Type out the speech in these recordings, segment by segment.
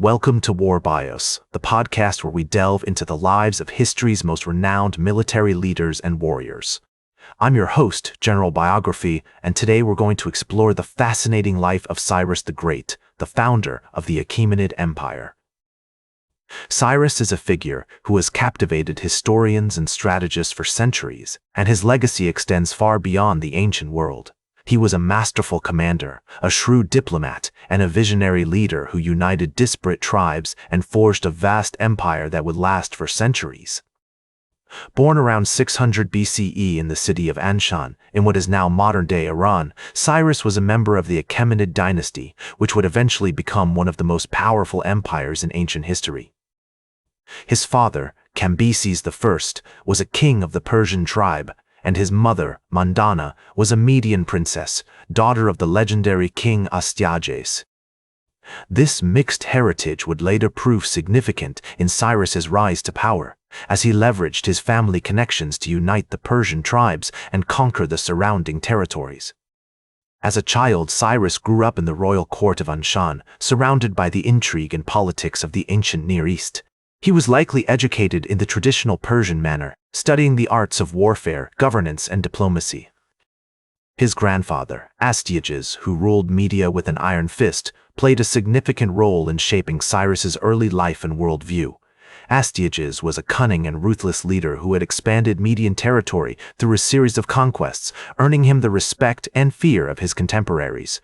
Welcome to War Bios, the podcast where we delve into the lives of history's most renowned military leaders and warriors. I'm your host, General Biography, and today we're going to explore the fascinating life of Cyrus the Great, the founder of the Achaemenid Empire. Cyrus is a figure who has captivated historians and strategists for centuries, and his legacy extends far beyond the ancient world. He was a masterful commander, a shrewd diplomat, and a visionary leader who united disparate tribes and forged a vast empire that would last for centuries. Born around 600 BCE in the city of Anshan, in what is now modern-day Iran, Cyrus was a member of the Achaemenid dynasty, which would eventually become one of the most powerful empires in ancient history. His father, Cambyses I, was a king of the Persian tribe, and his mother, Mandana, was a Median princess, daughter of the legendary king Astyages. This mixed heritage would later prove significant in Cyrus's rise to power, as he leveraged his family connections to unite the Persian tribes and conquer the surrounding territories. As a child, Cyrus grew up in the royal court of Anshan, surrounded by the intrigue and politics of the ancient Near East. He was likely educated in the traditional Persian manner, studying the arts of warfare, governance, and diplomacy. His grandfather, Astyages, who ruled Media with an iron fist, played a significant role in shaping Cyrus's early life and worldview. Astyages was a cunning and ruthless leader who had expanded Median territory through a series of conquests, earning him the respect and fear of his contemporaries.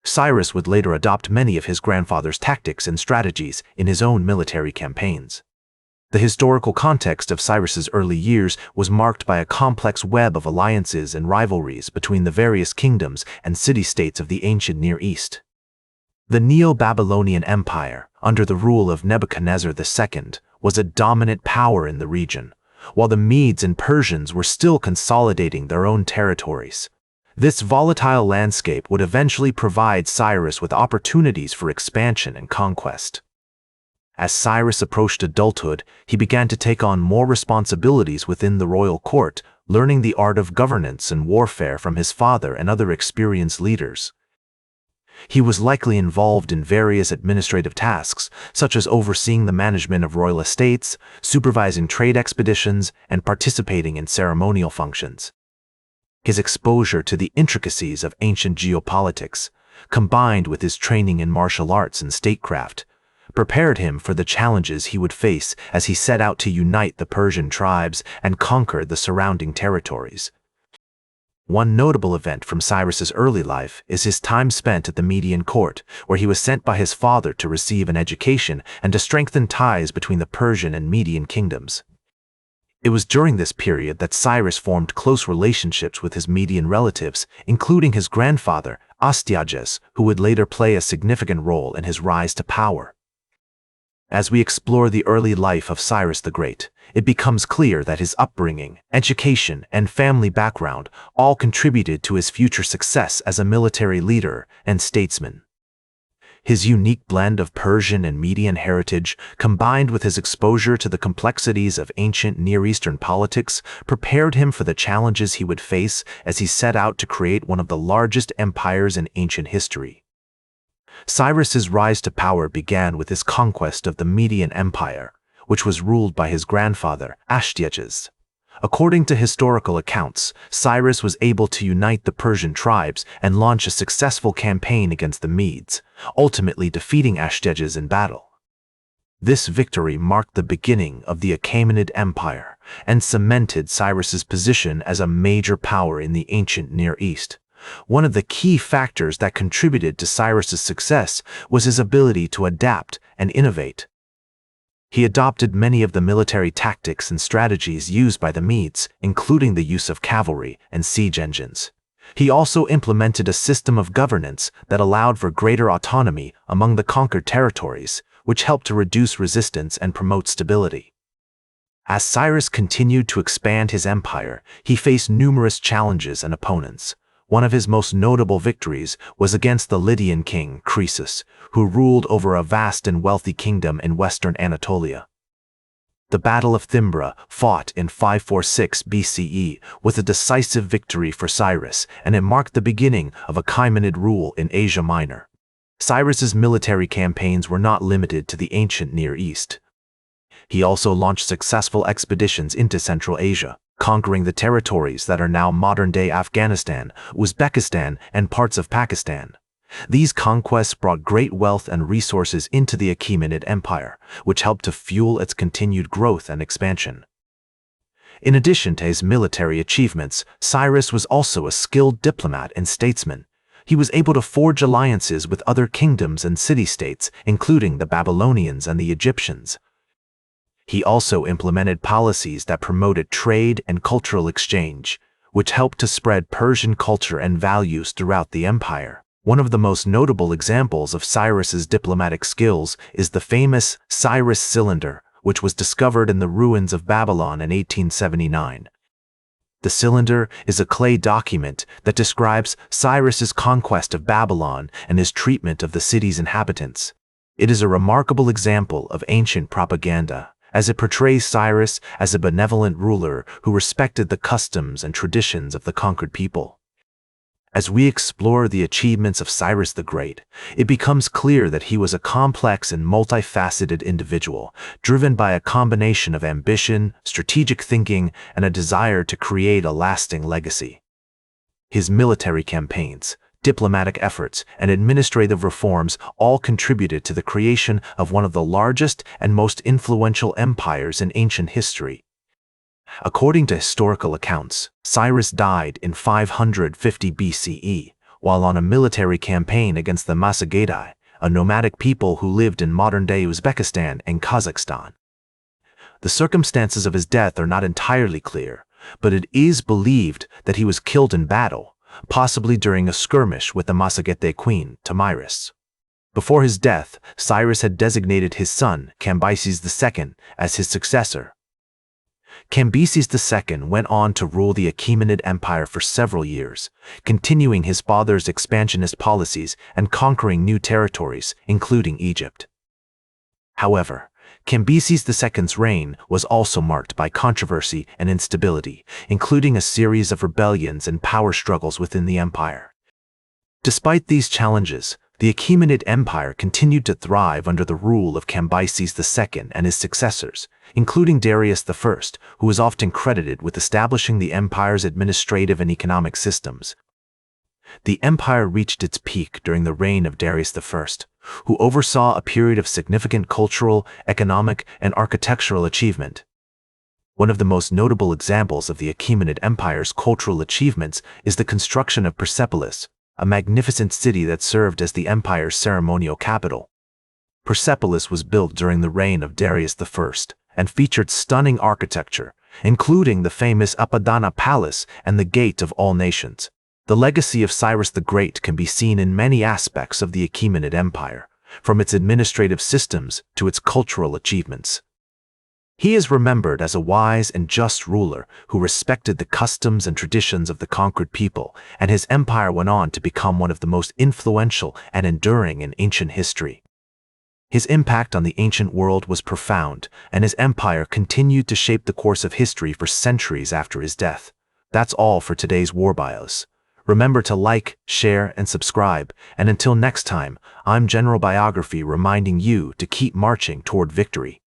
Cyrus would later adopt many of his grandfather's tactics and strategies in his own military campaigns. The historical context of Cyrus's early years was marked by a complex web of alliances and rivalries between the various kingdoms and city-states of the ancient Near East. The Neo-Babylonian Empire, under the rule of Nebuchadnezzar II, was a dominant power in the region, while the Medes and Persians were still consolidating their own territories. This volatile landscape would eventually provide Cyrus with opportunities for expansion and conquest. As Cyrus approached adulthood, he began to take on more responsibilities within the royal court, learning the art of governance and warfare from his father and other experienced leaders. He was likely involved in various administrative tasks, such as overseeing the management of royal estates, supervising trade expeditions, and participating in ceremonial functions. His exposure to the intricacies of ancient geopolitics, combined with his training in martial arts and statecraft, prepared him for the challenges he would face as he set out to unite the Persian tribes and conquer the surrounding territories. One notable event from Cyrus's early life is his time spent at the Median court, where he was sent by his father to receive an education and to strengthen ties between the Persian and Median kingdoms. It was during this period that Cyrus formed close relationships with his Median relatives, including his grandfather, Astyages, who would later play a significant role in his rise to power. As we explore the early life of Cyrus the Great, it becomes clear that his upbringing, education, and family background all contributed to his future success as a military leader and statesman. His unique blend of Persian and Median heritage, combined with his exposure to the complexities of ancient Near Eastern politics, prepared him for the challenges he would face as he set out to create one of the largest empires in ancient history. Cyrus's rise to power began with his conquest of the Median Empire, which was ruled by his grandfather, Astyages. According to historical accounts, Cyrus was able to unite the Persian tribes and launch a successful campaign against the Medes, ultimately defeating Astyages in battle. This victory marked the beginning of the Achaemenid Empire and cemented Cyrus's position as a major power in the ancient Near East. One of the key factors that contributed to Cyrus's success was his ability to adapt and innovate. He adopted many of the military tactics and strategies used by the Medes, including the use of cavalry and siege engines. He also implemented a system of governance that allowed for greater autonomy among the conquered territories, which helped to reduce resistance and promote stability. As Cyrus continued to expand his empire, he faced numerous challenges and opponents. One of his most notable victories was against the Lydian king, Croesus, who ruled over a vast and wealthy kingdom in western Anatolia. The Battle of Thymbra, fought in 546 BCE, was a decisive victory for Cyrus, and it marked the beginning of Achaemenid rule in Asia Minor. Cyrus's military campaigns were not limited to the ancient Near East. He also launched successful expeditions into Central Asia, conquering the territories that are now modern-day Afghanistan, Uzbekistan, and parts of Pakistan. These conquests brought great wealth and resources into the Achaemenid Empire, which helped to fuel its continued growth and expansion. In addition to his military achievements, Cyrus was also a skilled diplomat and statesman. He was able to forge alliances with other kingdoms and city-states, including the Babylonians and the Egyptians. He also implemented policies that promoted trade and cultural exchange, which helped to spread Persian culture and values throughout the empire. One of the most notable examples of Cyrus's diplomatic skills is the famous Cyrus cylinder, which was discovered in the ruins of Babylon in 1879. The cylinder is a clay document that describes Cyrus's conquest of Babylon and his treatment of the city's inhabitants. It is a remarkable example of ancient propaganda, as it portrays Cyrus as a benevolent ruler who respected the customs and traditions of the conquered people. As we explore the achievements of Cyrus the Great, it becomes clear that he was a complex and multifaceted individual, driven by a combination of ambition, strategic thinking, and a desire to create a lasting legacy. His military campaigns, diplomatic efforts, and administrative reforms all contributed to the creation of one of the largest and most influential empires in ancient history. According to historical accounts, Cyrus died in 550 BCE, while on a military campaign against the Masagadai, a nomadic people who lived in modern-day Uzbekistan and Kazakhstan. The circumstances of his death are not entirely clear, but it is believed that he was killed in battle, possibly during a skirmish with the Masagetay queen, Tomyris. Before his death, Cyrus had designated his son, Cambyses II, as his successor. Cambyses II went on to rule the Achaemenid Empire for several years, continuing his father's expansionist policies and conquering new territories, including Egypt. However, Cambyses II's reign was also marked by controversy and instability, including a series of rebellions and power struggles within the empire. Despite these challenges, the Achaemenid Empire continued to thrive under the rule of Cambyses II and his successors, including Darius I, who is often credited with establishing the empire's administrative and economic systems. The empire reached its peak during the reign of Darius I, who oversaw a period of significant cultural, economic, and architectural achievement. One of the most notable examples of the Achaemenid Empire's cultural achievements is the construction of Persepolis, a magnificent city that served as the empire's ceremonial capital. Persepolis was built during the reign of Darius I and featured stunning architecture, including the famous Apadana Palace and the Gate of All Nations. The legacy of Cyrus the Great can be seen in many aspects of the Achaemenid Empire, from its administrative systems to its cultural achievements. He is remembered as a wise and just ruler who respected the customs and traditions of the conquered people, and his empire went on to become one of the most influential and enduring in ancient history. His impact on the ancient world was profound, and his empire continued to shape the course of history for centuries after his death. That's all for today's War Bios. Remember to like, share, and subscribe, and until next time, I'm General Biography reminding you to keep marching toward victory.